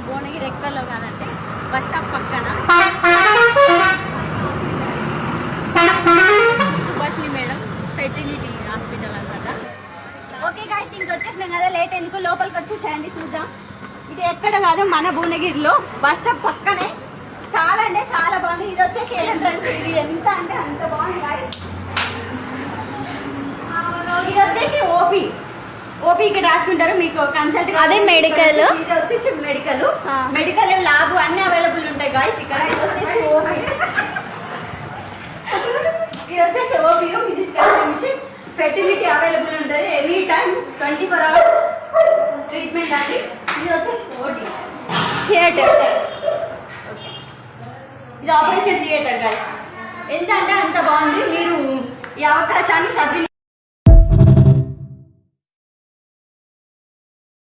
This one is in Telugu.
భువనగిరి ఎక్కడలో కాదంటే బస్ స్టాప్ పక్కన సుభాషిణి మేడం ఫెర్టిలిటీ హాస్పిటల్ అనమాట. ఓకే గాయ్స్, ఇంకొచ్చేసినాం కదా, లేట్ ఎందుకు లోపలికి వచ్చేసేయండి చూద్దాం. ఇది ఎక్కడ కాదు, మన భువనగిరిలో బస్ స్టాప్ పక్కనే. చాలా అంటే చాలా బాగుంది. ఇది వచ్చేసి ఎంట్రన్స్. ఇది ఎంత అంటే అంత బాగుంది గాయ్స్. ఇది వచ్చేసి ఓపీ ఇక్కడ రాసుకుంటారు, మీకు కన్సల్ట్. అదే మెడికల్. ఇది వచ్చేసి మెడికల్ ల్యాబ్ అన్ని అవైలబుల్ ఉంటాయి గాయ్స్ ఇక్కడ. ఇది వచ్చేసి ఓపీ. ఇది వచ్చేసి ఓపీ రూమ్. ఇది స్కానింగ్, ఫెర్టిలిటీ అవైలబుల్ ఉంటుంది ఎనీ టైం, 24 hours ట్రీట్మెంట్ అండి. ఇది వచ్చేసి ఓటీ థియేటర్. ఇది ఆపరేషన్ థియేటర్ గాయ్స్. ఎంత అంటే అంత బాగుంది. మీరు ఈ అవకాశాన్ని సద్వినియోగం